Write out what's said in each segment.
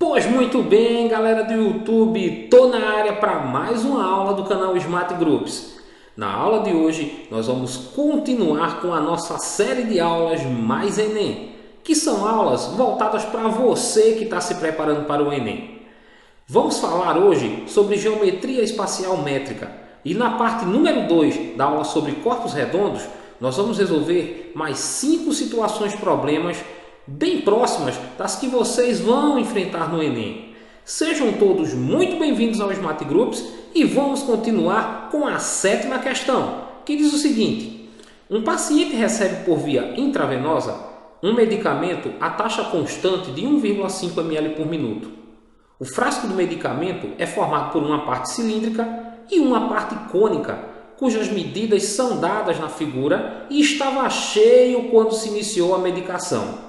Pois muito bem, galera do YouTube, tô na área para mais uma aula do canal Smart Groups. Na aula de hoje, nós vamos continuar com a nossa série de aulas Mais Enem, que são aulas voltadas para você que está se preparando para o Enem. Vamos falar hoje sobre geometria espacial métrica e na parte número 2 da aula sobre corpos redondos, nós vamos resolver mais 5 situações problemas bem próximas das que vocês vão enfrentar no Enem. Sejam todos muito bem-vindos ao Smart Groups e vamos continuar com a sétima questão, que diz o seguinte: um paciente recebe por via intravenosa um medicamento a taxa constante de 1,5 ml por minuto. O frasco do medicamento é formado por uma parte cilíndrica e uma parte cônica, cujas medidas são dadas na figura e estava cheio quando se iniciou a medicação.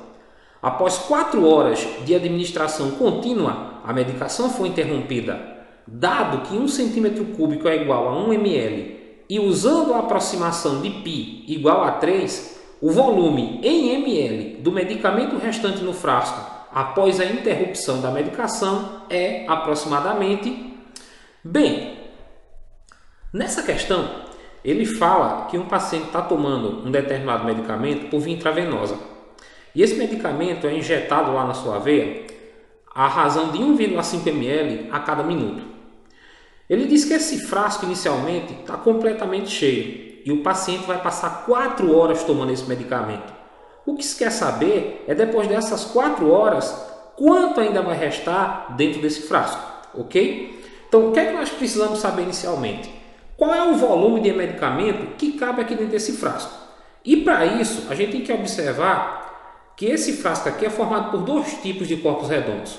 Após 4 horas de administração contínua, a medicação foi interrompida. Dado que 1 cm³ é igual a 1 ml e usando a aproximação de π igual a 3, o volume em ml do medicamento restante no frasco após a interrupção da medicação é aproximadamente... Bem, nessa questão, ele fala que um paciente está tomando um determinado medicamento por via intravenosa. E esse medicamento é injetado lá na sua veia à razão de 1,5 ml a cada minuto. Ele diz que esse frasco inicialmente está completamente cheio e o paciente vai passar 4 horas tomando esse medicamento. O que se quer saber é, depois dessas 4 horas, quanto ainda vai restar dentro desse frasco, ok? Então, o que é que nós precisamos saber inicialmente? Qual é o volume de medicamento que cabe aqui dentro desse frasco? E para isso, a gente tem que observar que esse frasco aqui é formado por 2 tipos de corpos redondos.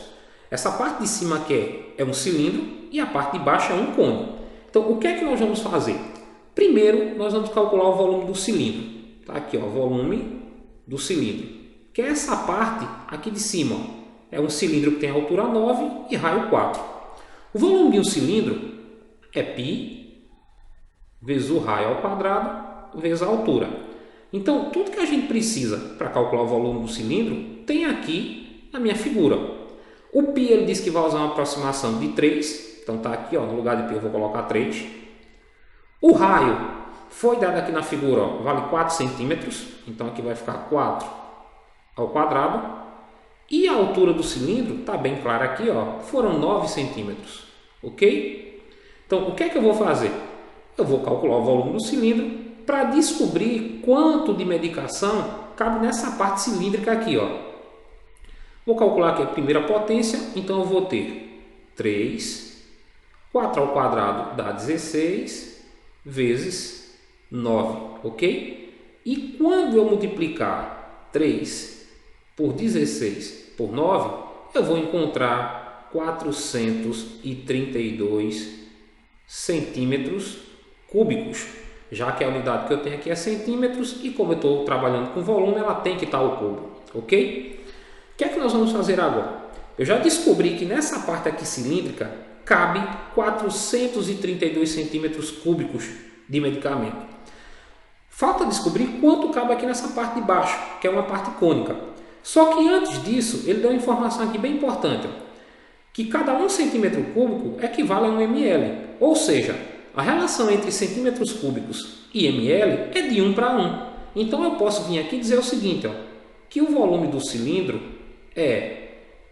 Essa parte de cima aqui é um cilindro e a parte de baixo é um cone. Então, o que é que nós vamos fazer? Primeiro, nós vamos calcular o volume do cilindro. Tá aqui, ó, volume do cilindro, que é essa parte aqui de cima. É um cilindro que tem altura 9 e raio 4. O volume de um cilindro é π vezes o raio ao quadrado vezes a altura. Então, tudo que a gente precisa para calcular o volume do cilindro tem aqui na minha figura. O π ele diz que vai usar uma aproximação de 3, então está aqui, ó, no lugar de π eu vou colocar 3. O raio foi dado aqui na figura, ó, vale 4 centímetros, então aqui vai ficar 4 ao quadrado. E a altura do cilindro, está bem clara aqui, ó, foram 9 centímetros, ok? Então, o que é que eu vou fazer? Eu vou calcular o volume do cilindro para descobrir quanto de medicação cabe nessa parte cilíndrica aqui, ó. Vou calcular aqui a primeira potência, então eu vou ter 3, 4 ao quadrado dá 16, vezes 9, ok? E quando eu multiplicar 3 por 16 por 9, eu vou encontrar 432 centímetros cúbicos, já que a unidade que eu tenho aqui é centímetros e como eu estou trabalhando com volume, ela tem que estar ao cubo, ok? O que é que nós vamos fazer agora? Eu já descobri que nessa parte aqui cilíndrica cabe 432 centímetros cúbicos de medicamento. Falta descobrir quanto cabe aqui nessa parte de baixo, que é uma parte cônica. Só que antes disso, ele deu uma informação aqui bem importante, que cada 1 centímetro cúbico equivale a 1 ml. Ou seja, a relação entre centímetros cúbicos e ml é de 1 para 1. Então eu posso vir aqui dizer o seguinte, ó, que o volume do cilindro é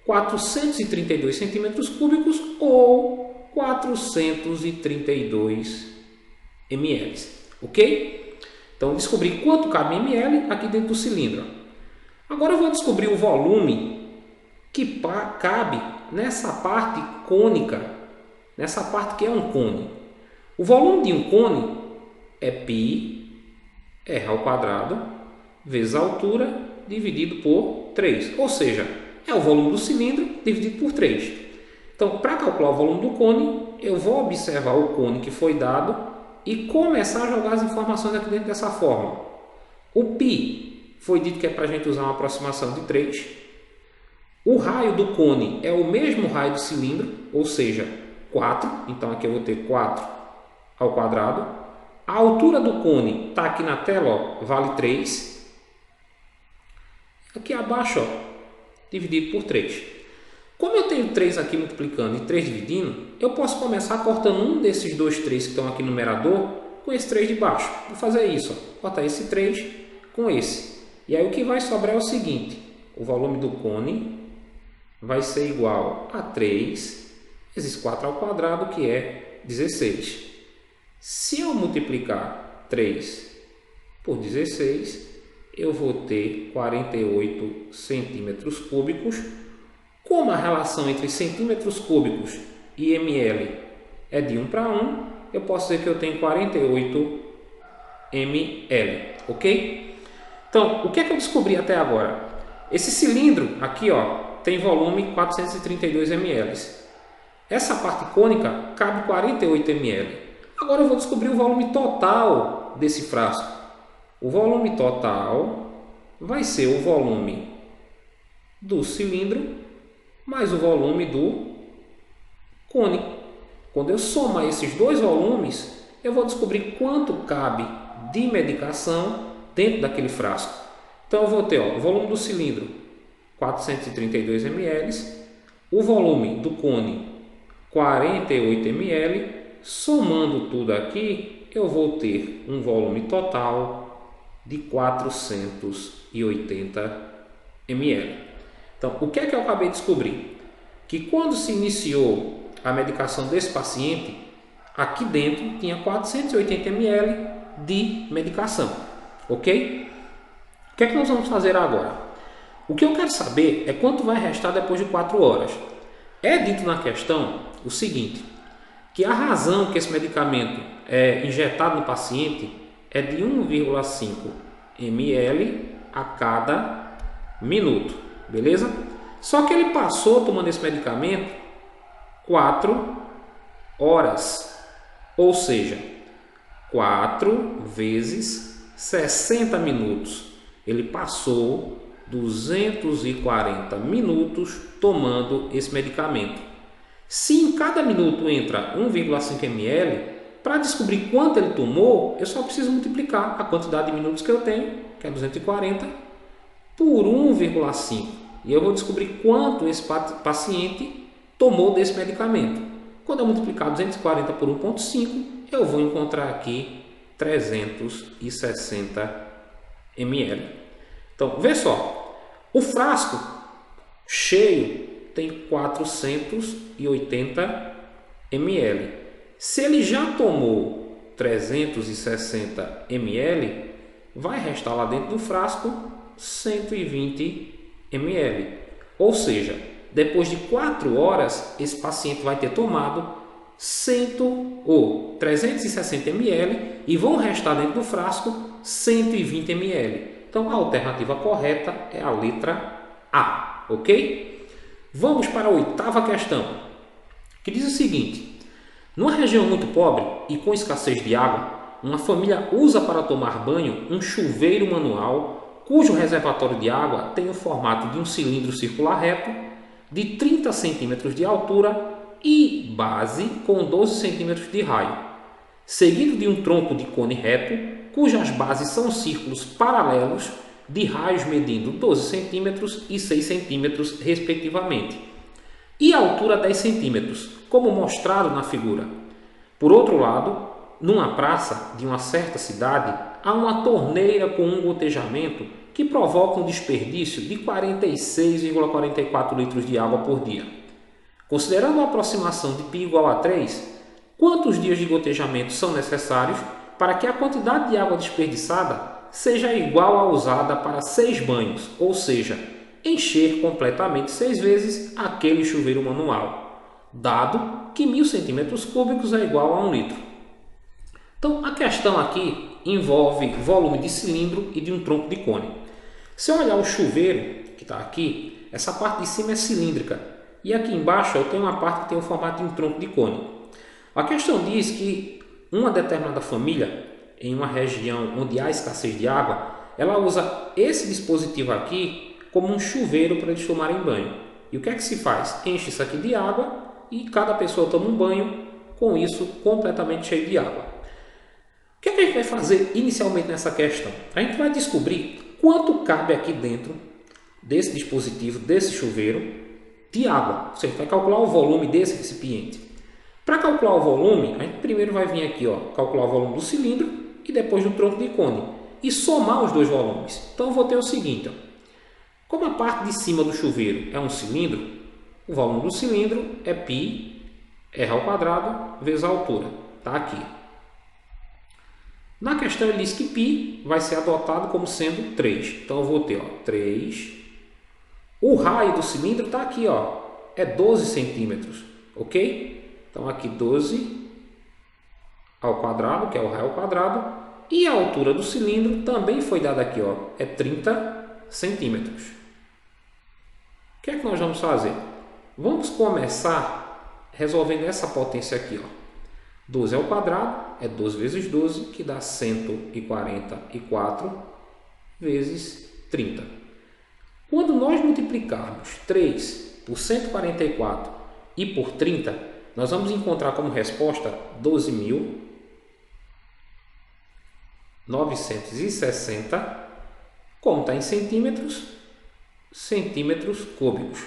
432 centímetros cúbicos ou 432 ml. Ok? Então, descobri quanto cabe em ml aqui dentro do cilindro. Agora eu vou descobrir o volume que cabe nessa parte cônica, nessa parte que é um cone. O volume de um cone é π r ao quadrado vezes a altura dividido por 3. Ou seja, é o volume do cilindro dividido por 3. Então, para calcular o volume do cone, eu vou observar o cone que foi dado e começar a jogar as informações aqui dentro dessa forma. O π foi dito que é para a gente usar uma aproximação de 3. O raio do cone é o mesmo raio do cilindro, ou seja, 4. Então aqui eu vou ter 4 ao quadrado. A altura do cone está aqui na tela, ó, vale 3. Aqui abaixo, ó, dividido por 3. Como eu tenho 3 aqui multiplicando e 3 dividindo, eu posso começar cortando um desses dois 3 que estão aqui no numerador com esse 3 de baixo. Vou fazer isso, ó. Cortar esse 3 com esse. E aí o que vai sobrar é o seguinte: o volume do cone vai ser igual a 3 vezes 4 ao quadrado, que é 16. Se eu multiplicar 3 por 16, eu vou ter 48 centímetros cúbicos. Como a relação entre centímetros cúbicos e ml é de 1 para 1, eu posso dizer que eu tenho 48 ml, ok? Então, o que é que eu descobri até agora? Esse cilindro aqui, ó, tem volume 432 ml. Essa parte cônica cabe 48 ml. Agora eu vou descobrir o volume total desse frasco. O volume total vai ser o volume do cilindro mais o volume do cone. Quando eu somar esses dois volumes, eu vou descobrir quanto cabe de medicação dentro daquele frasco. Então eu vou ter, ó, o volume do cilindro 432 ml, o volume do cone 48 ml, somando tudo aqui, eu vou ter um volume total de 480 ml. Então, o que é que eu acabei de descobrir? Que quando se iniciou a medicação desse paciente, aqui dentro tinha 480 ml de medicação, ok? O que é que nós vamos fazer agora? O que eu quero saber é quanto vai restar depois de 4 horas. É dito na questão o seguinte, que a razão que esse medicamento é injetado no paciente é de 1,5 ml a cada minuto. Beleza? Só que ele passou tomando esse medicamento 4 horas. Ou seja, 4 vezes 60 minutos. Ele passou 240 minutos tomando esse medicamento. Se em cada minuto entra 1,5 ml, para descobrir quanto ele tomou, eu só preciso multiplicar a quantidade de minutos que eu tenho, que é 240, por 1,5. E eu vou descobrir quanto esse paciente tomou desse medicamento. Quando eu multiplicar 240 por 1,5, eu vou encontrar aqui 360 ml. Então, vê só. O frasco cheio tem 480 ml. Se ele já tomou 360 ml, vai restar lá dentro do frasco 120 ml. Ou seja, depois de 4 horas, esse paciente vai ter tomado 360 ml e vão restar dentro do frasco 120 ml. Então, a alternativa correta é a letra A, ok? Vamos para a 8ª questão, que diz o seguinte: numa região muito pobre e com escassez de água, uma família usa para tomar banho um chuveiro manual cujo reservatório de água tem o formato de um cilindro circular reto de 30 cm de altura e base com 12 cm de raio, seguido de um tronco de cone reto cujas bases são círculos paralelos de raios medindo 12 cm e 6 cm respectivamente, e a altura 10 cm, como mostrado na figura. Por outro lado, numa praça de uma certa cidade, há uma torneira com um gotejamento que provoca um desperdício de 46,44 litros de água por dia. Considerando a aproximação de π igual a 3, quantos dias de gotejamento são necessários para que a quantidade de água desperdiçada seja igual à usada para 6 banhos, ou seja, encher completamente 6 vezes aquele chuveiro manual, dado que 1000 cm³ é igual a 1 litro. Então, a questão aqui envolve volume de cilindro e de um tronco de cone. Se eu olhar o chuveiro que está aqui, essa parte de cima é cilíndrica e aqui embaixo eu tenho uma parte que tem o formato de um tronco de cone. A questão diz que uma determinada família, em uma região onde há escassez de água, ela usa esse dispositivo aqui como um chuveiro para eles tomarem banho. E o que é que se faz? Enche isso aqui de água e cada pessoa toma um banho com isso completamente cheio de água. O que é que a gente vai fazer inicialmente nessa questão? A gente vai descobrir quanto cabe aqui dentro desse dispositivo, desse chuveiro, de água. Você vai calcular o volume desse recipiente. Para calcular o volume, a gente primeiro vai vir aqui, ó, calcular o volume do cilindro e depois do tronco de cone e somar os dois volumes. Então eu vou ter o seguinte, ó, como a parte de cima do chuveiro é um cilindro, o volume do cilindro é π r ao quadrado vezes a altura. Está aqui. Na questão ele diz que π vai ser adotado como sendo 3. Então eu vou ter, ó, 3. O raio do cilindro está aqui, ó, é 12 centímetros, ok? Então aqui 12 ao quadrado, que é o raio ao quadrado, e a altura do cilindro também foi dada aqui, ó, é 30 centímetros. O que é que nós vamos fazer? Vamos começar resolvendo essa potência aqui, ó. 12 ao quadrado é 12 vezes 12, que dá 144 vezes 30. Quando nós multiplicarmos 3 por 144 e por 30, nós vamos encontrar como resposta 12.960, como está em centímetros, centímetros cúbicos.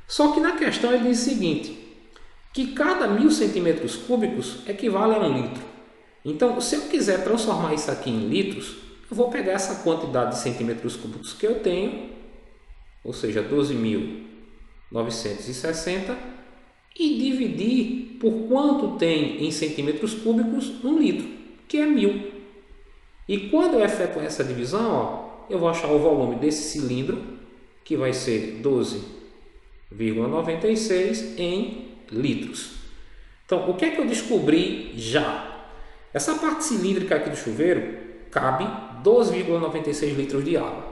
Só que na questão ele diz o seguinte, que cada 1.000 centímetros cúbicos equivale a 1 litro. Então, se eu quiser transformar isso aqui em litros, eu vou pegar essa quantidade de centímetros cúbicos que eu tenho, ou seja, 12.960, e dividir por quanto tem em centímetros cúbicos 1 litro, que é 1.000. E quando eu efetuar essa divisão, ó, eu vou achar o volume desse cilindro, que vai ser 12,96 em litros. Então, o que é que eu descobri já? Essa parte cilíndrica aqui do chuveiro cabe 12,96 litros de água.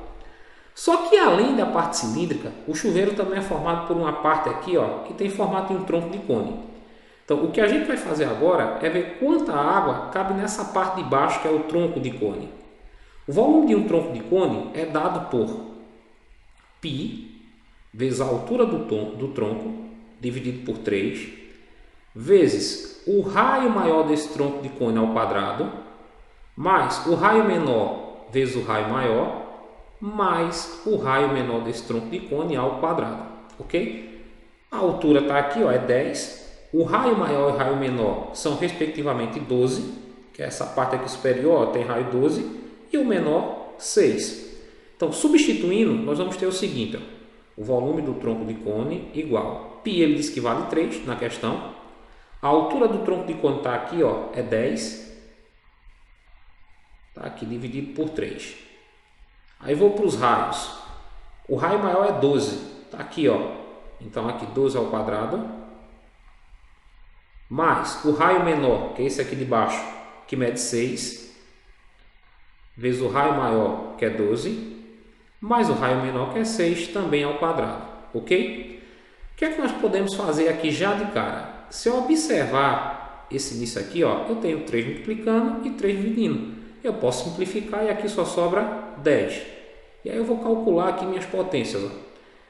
Só que além da parte cilíndrica, o chuveiro também é formado por uma parte aqui, ó, que tem formato de um tronco de cone. Então, o que a gente vai fazer agora é ver quanta água cabe nessa parte de baixo, que é o tronco de cone. O volume de um tronco de cone é dado por π vezes a altura do tronco, dividido por 3, vezes o raio maior desse tronco de cone ao quadrado, mais o raio menor vezes o raio maior, mais o raio menor desse tronco de cone ao quadrado, ok? A altura está aqui, ó, é 10. O raio maior e o raio menor são respectivamente 12, que é essa parte aqui superior, ó, tem raio 12, e o menor 6. Então, substituindo, nós vamos ter o seguinte, ó, o volume do tronco de cone igual, π ele diz que vale 3 na questão, a altura do tronco de cone está aqui, ó, é 10, está aqui dividido por 3. Aí vou para os raios, o raio maior é 12, está aqui, ó, então aqui 12 ao quadrado, mais o raio menor, que é esse aqui de baixo, que mede 6, vezes o raio maior, que é 12, mais o raio menor, que é 6, também ao quadrado, ok? O que é que nós podemos fazer aqui já de cara? Se eu observar esse início aqui, ó, eu tenho 3 multiplicando e 3 dividindo. Eu posso simplificar e aqui só sobra 10. E aí eu vou calcular aqui minhas potências, ó.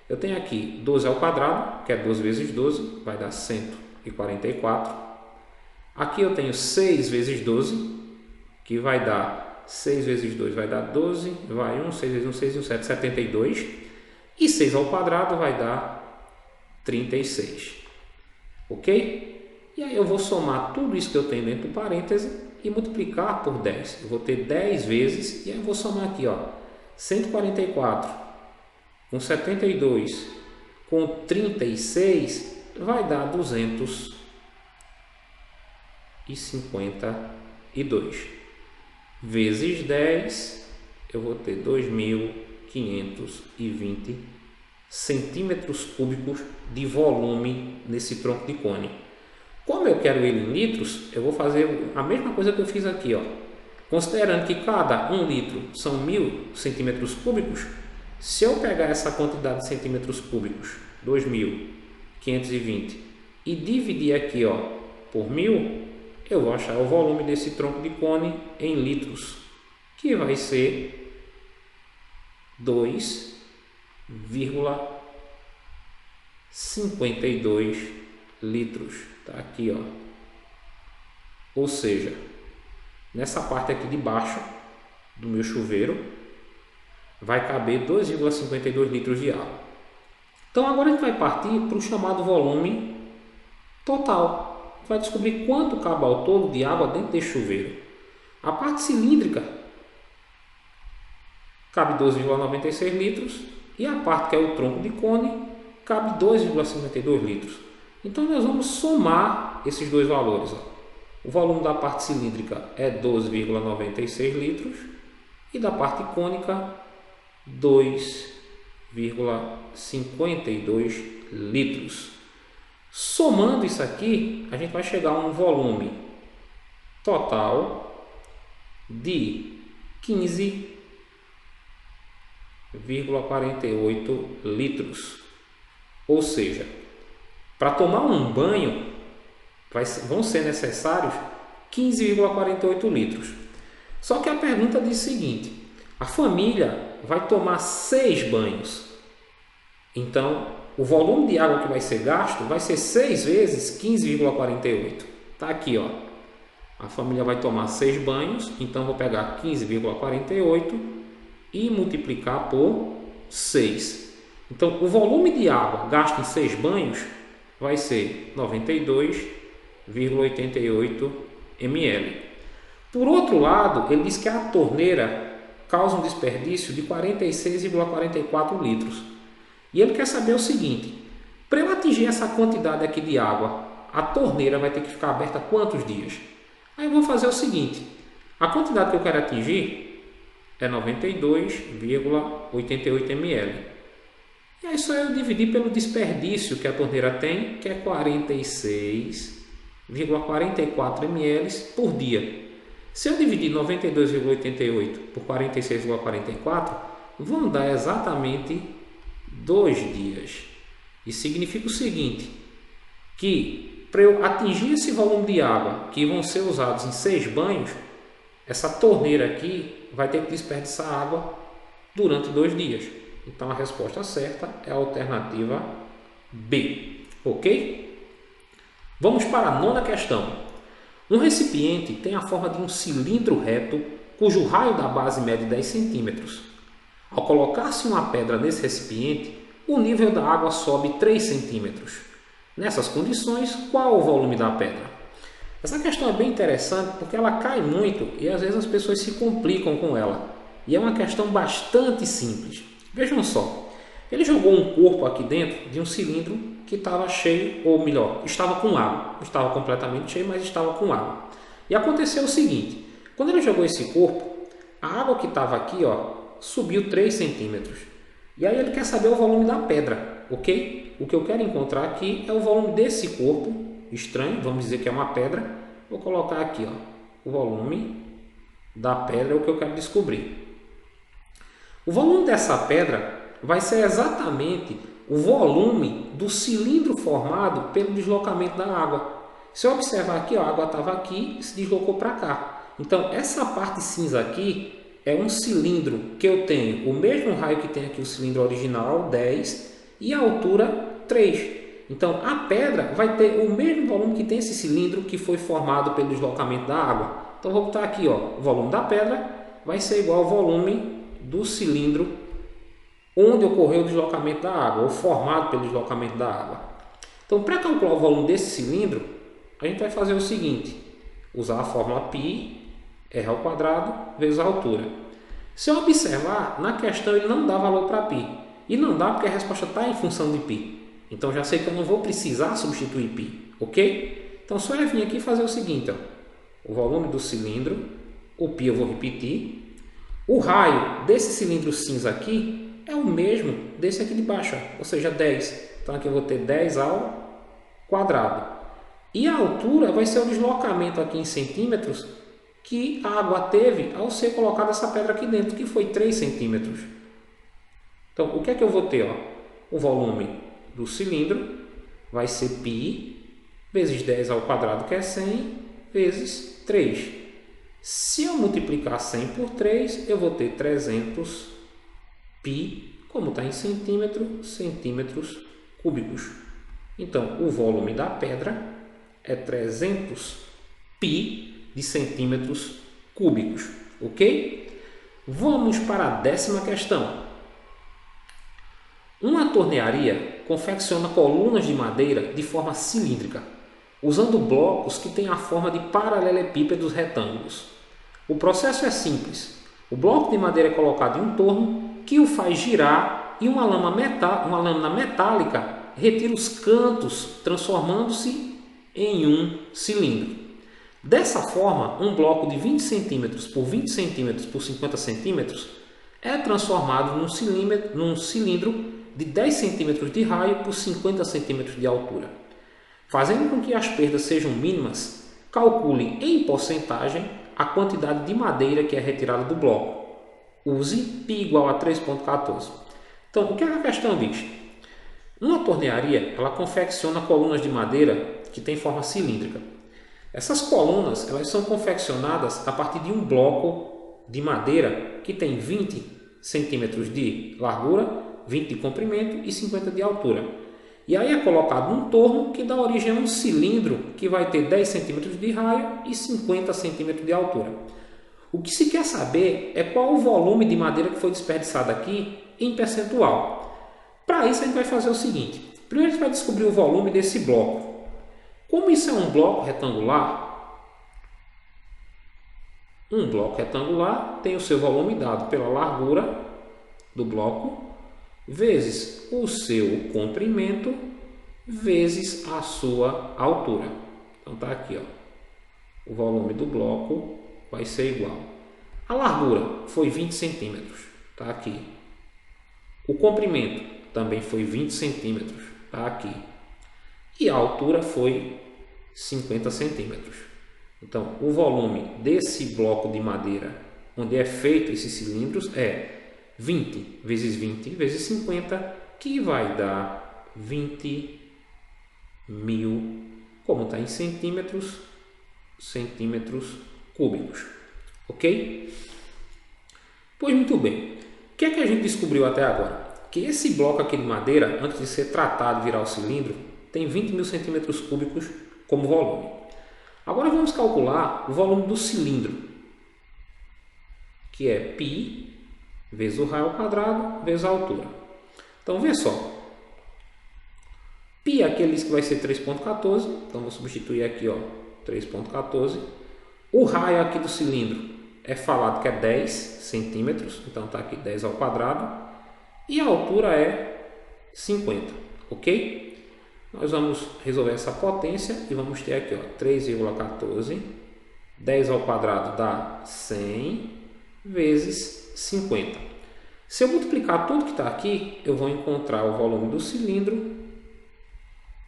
Eu tenho aqui 12 ao quadrado, que é 12 vezes 12, vai dar 144. Aqui eu tenho 6 vezes 12, que vai dar 6 vezes 2 vai dar 12, vai 1, 6 vezes 1, 6 e 1, 7, 72. E 6 ao quadrado vai dar 36. Ok? E aí eu vou somar tudo isso que eu tenho dentro do parêntese e multiplicar por 10. Eu vou ter 10 vezes, e aí eu vou somar aqui, ó, 144 com 72 com 36 vai dar 252. Vezes 10, eu vou ter 2.520 centímetros cúbicos de volume nesse tronco de cone. Como eu quero ele em litros, eu vou fazer a mesma coisa que eu fiz aqui, ó. Considerando que cada 1 litro são 1.000 centímetros cúbicos, se eu pegar essa quantidade de centímetros cúbicos, 2.520, e dividir aqui, ó, por 1.000, eu vou achar o volume desse tronco de cone em litros, que vai ser 2,52 litros. Tá aqui, ó. Ou seja, nessa parte aqui de baixo do meu chuveiro vai caber 2,52 litros de água. Então agora a gente vai partir para o chamado volume total. Vai descobrir quanto cabe ao todo de água dentro desse chuveiro. A parte cilíndrica cabe 12,96 litros e a parte que é o tronco de cone cabe 2,52 litros. Então nós vamos somar esses dois valores. O volume da parte cilíndrica é 12,96 litros e da parte cônica 2,52 litros. Somando isso aqui, a gente vai chegar a um volume total de 15,48 litros. Ou seja, para tomar um banho vão ser necessários 15,48 litros. Só que a pergunta diz o seguinte: a família vai tomar 6 banhos. Então, o volume de água que vai ser gasto vai ser 6 vezes 15,48. Está aqui, ó. A família vai tomar 6 banhos, então vou pegar 15,48 e multiplicar por 6. Então, o volume de água gasto em 6 banhos vai ser 92,88 ml. Por outro lado, ele diz que a torneira causa um desperdício de 46,44 litros. E ele quer saber o seguinte: para eu atingir essa quantidade aqui de água, a torneira vai ter que ficar aberta quantos dias? Aí eu vou fazer o seguinte: a quantidade que eu quero atingir é 92,88 ml. E aí só eu dividir pelo desperdício que a torneira tem, que é 46,44 ml por dia. Se eu dividir 92,88 por 46,44, vão dar exatamente 2 dias. Isso significa o seguinte, que para eu atingir esse volume de água que vão ser usados em 6 banhos, essa torneira aqui vai ter que desperdiçar água durante 2 dias. Então a resposta certa é a alternativa B, ok? Vamos para a 9ª questão. Um recipiente tem a forma de um cilindro reto cujo raio da base mede 10 centímetros. Ao colocar-se uma pedra nesse recipiente, o nível da água sobe 3 centímetros. Nessas condições, qual o volume da pedra? Essa questão é bem interessante porque ela cai muito e às vezes as pessoas se complicam com ela. E é uma questão bastante simples. Vejam só, ele jogou um corpo aqui dentro de um cilindro que estava cheio, ou melhor, estava com água. Não estava completamente cheio, mas estava com água. E aconteceu o seguinte: quando ele jogou esse corpo, a água que estava aqui, ó, subiu 3 centímetros. E aí ele quer saber o volume da pedra, ok? O que eu quero encontrar aqui é o volume desse corpo estranho, vamos dizer que é uma pedra. Vou colocar aqui, ó, o volume da pedra é o que eu quero descobrir. O volume dessa pedra vai ser exatamente o volume do cilindro formado pelo deslocamento da água. Se eu observar aqui, ó, a água estava aqui e se deslocou para cá. Então, essa parte cinza aqui é um cilindro que eu tenho o mesmo raio que tem aqui o cilindro original, 10, e a altura 3. Então, a pedra vai ter o mesmo volume que tem esse cilindro que foi formado pelo deslocamento da água. Então, vou botar aqui, ó, o volume da pedra vai ser igual ao volume do cilindro onde ocorreu o deslocamento da água, ou formado pelo deslocamento da água. Então, para calcular o volume desse cilindro, a gente vai fazer o seguinte: usar a fórmula π, r ao quadrado, vezes a altura. Se eu observar, na questão ele não dá valor para π. E não dá porque a resposta está em função de π. Então, já sei que eu não vou precisar substituir π, ok? Então, só eu vir aqui e fazer o seguinte, ó. O volume do cilindro, o π eu vou repetir. O raio desse cilindro cinza aqui é o mesmo desse aqui de baixo, ou seja, 10. Então aqui eu vou ter 10 ao quadrado. E a altura vai ser o deslocamento aqui em centímetros que a água teve ao ser colocada essa pedra aqui dentro, que foi 3 centímetros. Então, o que é que eu vou ter? Ó? O volume do cilindro vai ser π vezes 10 ao quadrado, que é 100, vezes 3. Se eu multiplicar 100 por 3, eu vou ter 300 π, como está em centímetros cúbicos. Então, o volume da pedra é 300 π de centímetros cúbicos, ok? Vamos para a 10ª questão. Uma tornearia confecciona colunas de madeira de forma cilíndrica, usando blocos que têm a forma de paralelepípedos retângulos. O processo é simples. O bloco de madeira é colocado em um torno que o faz girar e uma lâmina metálica retira os cantos, transformando-se em um cilindro. Dessa forma, um bloco de 20 cm por 20 cm por 50 cm é transformado num cilindro de 10 cm de raio por 50 cm de altura. Fazendo com que as perdas sejam mínimas, calcule em porcentagem a quantidade de madeira que é retirada do bloco. Use π igual a 3,14. Então, o que é a questão, bicho? Uma tornearia, ela confecciona colunas de madeira que tem forma cilíndrica. Essas colunas, elas são confeccionadas a partir de um bloco de madeira que tem 20 centímetros de largura, 20 de comprimento e 50 de altura. E aí é colocado num torno que dá origem a um cilindro que vai ter 10 centímetros de raio e 50 centímetros de altura. O que se quer saber é qual o volume de madeira que foi desperdiçado aqui em percentual. Para isso a gente vai fazer o seguinte. Primeiro a gente vai descobrir o volume desse bloco. Como isso é um bloco retangular, tem o seu volume dado pela largura do bloco vezes o seu comprimento vezes a sua altura. Então está aqui, ó. O volume do bloco vai ser igual. A largura foi 20 centímetros, está aqui. O comprimento também foi 20 centímetros, está aqui. E a altura foi 50 centímetros. Então, o volume desse bloco de madeira, onde é feito esses cilindros, é 20 vezes 20 vezes 50, que vai dar 20 mil, como está em centímetros cúbicos. Ok? Pois muito bem. O que é que a gente descobriu até agora? Que esse bloco aqui de madeira, antes de ser tratado e virar o cilindro, tem 20 mil centímetros cúbicos como volume. Agora vamos calcular o volume do cilindro, que é π vezes o raio ao quadrado vezes a altura. Então, vê só. π aqui ele diz que vai ser 3,14. Então, vou substituir aqui, ó, 3,14. O raio aqui do cilindro é falado que é 10 centímetros. Então, está aqui 10 ao quadrado. E a altura é 50. Ok? Nós vamos resolver essa potência e vamos ter aqui, ó, 3,14. 10 ao quadrado dá 100 vezes 50. Se eu multiplicar tudo que está aqui, eu vou encontrar o volume do cilindro,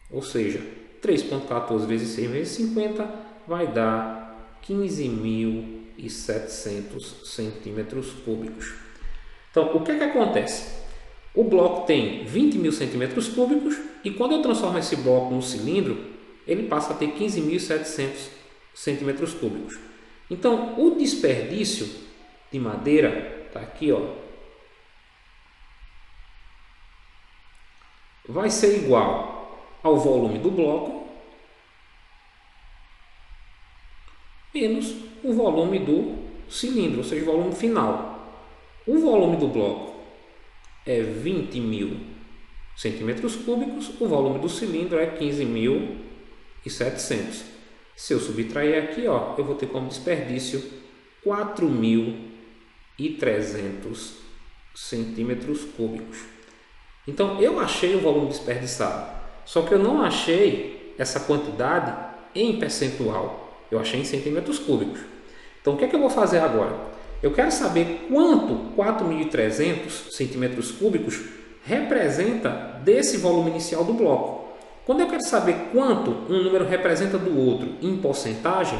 ou seja, 3,14 vezes 100 vezes 50 vai dar 15.700 centímetros cúbicos. Então, o que é que acontece? O bloco tem 20 mil centímetros cúbicos e quando eu transformo esse bloco no cilindro, ele passa a ter 15.700 centímetros cúbicos. Então, o desperdício de madeira, está aqui, ó, vai ser igual ao volume do bloco menos o volume do cilindro, ou seja, o volume final. O volume do bloco é 20 mil centímetros cúbicos, o volume do cilindro é 15.700. Se eu subtrair aqui, ó, eu vou ter como desperdício 4.300 centímetros cúbicos. Então, eu achei o volume desperdiçado, só que eu não achei essa quantidade em percentual, eu achei em centímetros cúbicos. Então, o que é que eu vou fazer agora? Eu quero saber quanto 4.300 centímetros cúbicos representa desse volume inicial do bloco. Quando eu quero saber quanto um número representa do outro em porcentagem,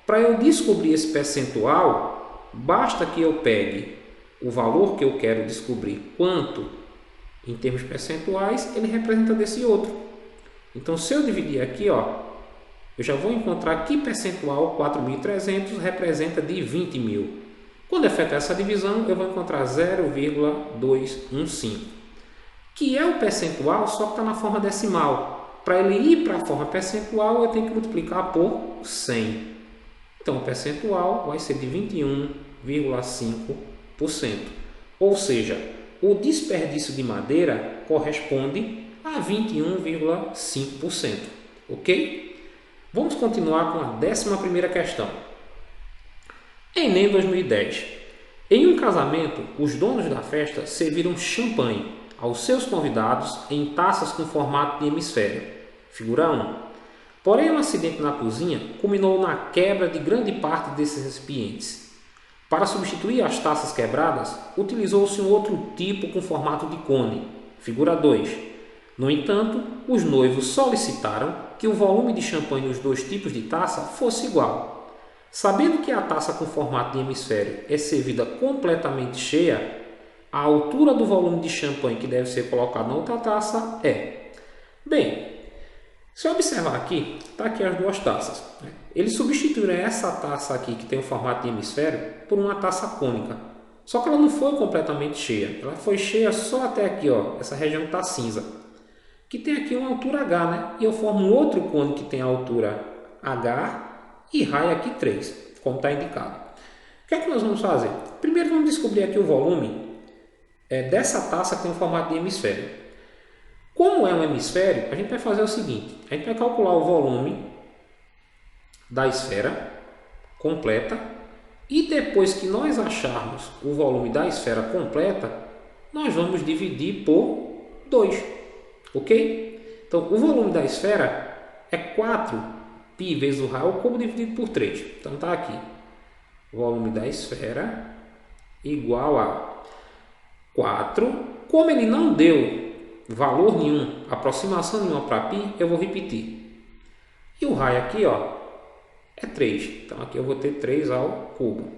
para eu descobrir esse percentual, basta que eu pegue o valor que eu quero descobrir quanto em termos percentuais ele representa desse outro. Então, se eu dividir aqui, ó, eu já vou encontrar que percentual 4.300 representa de 20 mil. Quando eu efetuar essa divisão, eu vou encontrar 0,215, que é o percentual, só que está na forma decimal. Para ele ir para a forma percentual, eu tenho que multiplicar por 100. Então, o percentual vai ser de 21,5%. Ou seja, o desperdício de madeira corresponde a a 21,5%. Ok? Vamos continuar com a 11ª questão. Enem 2010. Em um casamento, os donos da festa serviram champanhe aos seus convidados em taças com formato de hemisfério. Figura 1. Porém, um acidente na cozinha culminou na quebra de grande parte desses recipientes. Para substituir as taças quebradas, utilizou-se um outro tipo com formato de cone. Figura 2. No entanto, os noivos solicitaram que o volume de champanhe nos dois tipos de taça fosse igual. Sabendo que a taça com formato de hemisfério é servida completamente cheia, a altura do volume de champanhe que deve ser colocado na outra taça é... Bem, se eu observar aqui, está aqui as duas taças. Eles substituíram essa taça aqui, que tem o formato de hemisfério, por uma taça cônica. Só que ela não foi completamente cheia. Ela foi cheia só até aqui, ó, essa região que está cinza. Que tem aqui uma altura H, né? E eu formo um outro cone que tem a altura H e raio aqui 3, como está indicado. O que é que nós vamos fazer? Primeiro vamos descobrir aqui o volume dessa taça que tem o formato de hemisfério. Como é um hemisfério, a gente vai fazer o seguinte. A gente vai calcular o volume da esfera completa e depois que nós acharmos o volume da esfera completa, nós vamos dividir por 2. Ok? Então, o volume da esfera é 4π vezes o raio ao cubo dividido por 3. Então, está aqui. O volume da esfera igual a 4. Como ele não deu valor nenhum, aproximação nenhuma para π, eu vou repetir. E o raio aqui, ó, é 3. Então, aqui eu vou ter 3 ao cubo.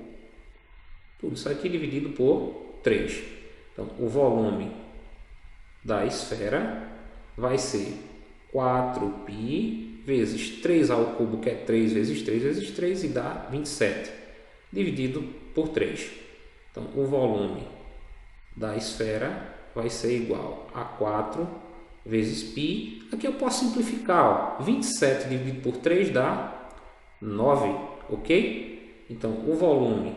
Tudo isso aqui dividido por 3. Então, o volume da esfera vai ser 4π vezes 3 ao cubo, que é 3 vezes 3 vezes 3, e dá 27, dividido por 3. Então, o volume da esfera vai ser igual a 4 vezes π. Aqui eu posso simplificar, ó. 27 dividido por 3 dá 9, ok? Então, o volume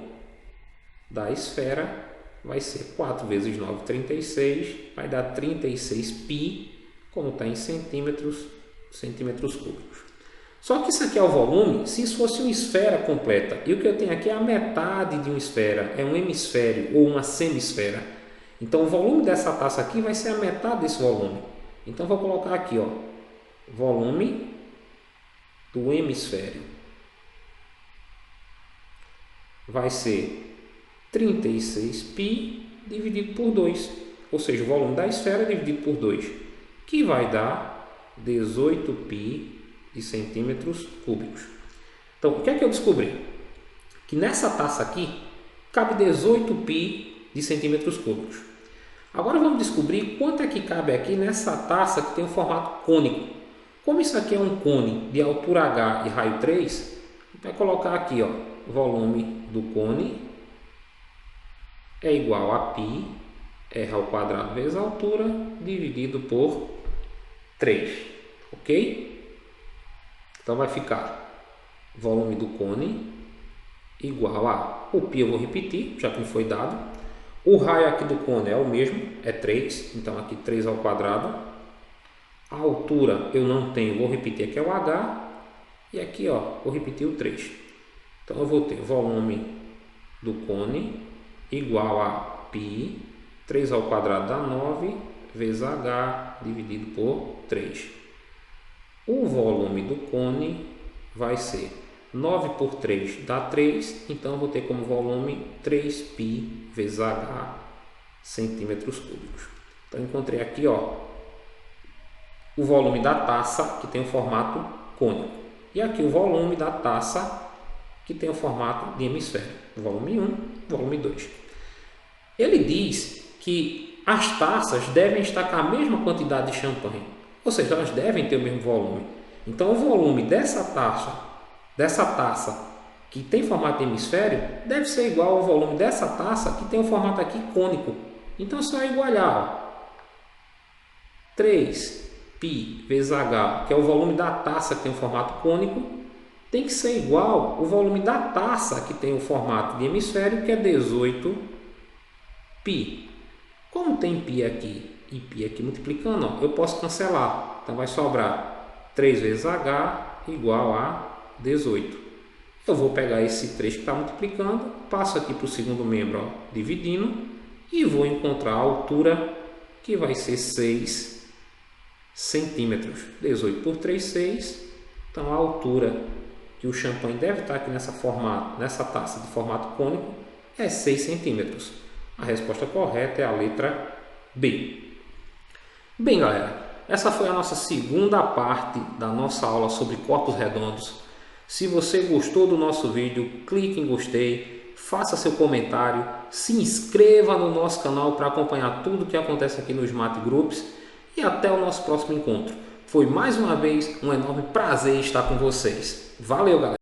da esfera vai ser 4 vezes 9, 36, vai dar 36π, como está em centímetros cúbicos. Só que isso aqui é o volume se isso fosse uma esfera completa. E o que eu tenho aqui é a metade de uma esfera, é um hemisfério ou uma semisfera. Então, o volume dessa taça aqui vai ser a metade desse volume. Então, vou colocar aqui, ó, volume do hemisfério. Vai ser 36π dividido por 2. Ou seja, o volume da esfera dividido por 2. Que vai dar 18π de centímetros cúbicos. Então, o que é que eu descobri? Que nessa taça aqui cabe 18π de centímetros cúbicos. Agora vamos descobrir quanto é que cabe aqui nessa taça que tem um formato cônico. Como isso aqui é um cone de altura H e raio 3, a gente vai colocar aqui, ó, volume do cone é igual a π, r ao quadrado vezes a altura, dividido por 3, ok? Então vai ficar volume do cone igual a, o π eu vou repetir, já que não foi dado. O raio aqui do cone é o mesmo, é 3, então aqui 3 ao quadrado. A altura eu não tenho, vou repetir, aqui é o h, e aqui, ó, vou repetir o 3. Então eu vou ter volume do cone igual a π, 3 ao quadrado dá 9, vezes h dividido por 3. O volume do cone vai ser 9 por 3 dá 3, então eu vou ter como volume 3π vezes h centímetros cúbicos. Então encontrei aqui, ó, o volume da taça que tem o formato cônico. E aqui o volume da taça que tem o formato de hemisfério. Volume 1, volume 2. Ele diz que as taças devem estar com a mesma quantidade de champanhe. Ou seja, elas devem ter o mesmo volume. Então o volume dessa taça que tem formato de hemisfério deve ser igual ao volume dessa taça que tem o formato aqui cônico. Então é só igualar, ó, 3π vezes h, que é o volume da taça que tem o formato cônico, tem que ser igual ao volume da taça que tem o formato de hemisfério, que é 18π. Como tem π aqui e π aqui multiplicando, ó, eu posso cancelar. Então vai sobrar 3 vezes H igual a 18. Eu vou pegar esse 3 que está multiplicando, passo aqui para o segundo membro, ó, dividindo, e vou encontrar a altura, que vai ser 6 centímetros. 18 por 3, 6. Então a altura que o champanhe deve estar aqui nessa taça de formato cônico é 6 centímetros. A resposta correta é a letra B. Bem, galera, essa foi a nossa segunda parte da nossa aula sobre corpos redondos. Se você gostou do nosso vídeo, clique em gostei, faça seu comentário, se inscreva no nosso canal para acompanhar tudo que acontece aqui no Smart Groups e até o nosso próximo encontro. Foi mais uma vez um enorme prazer estar com vocês. Valeu, galera!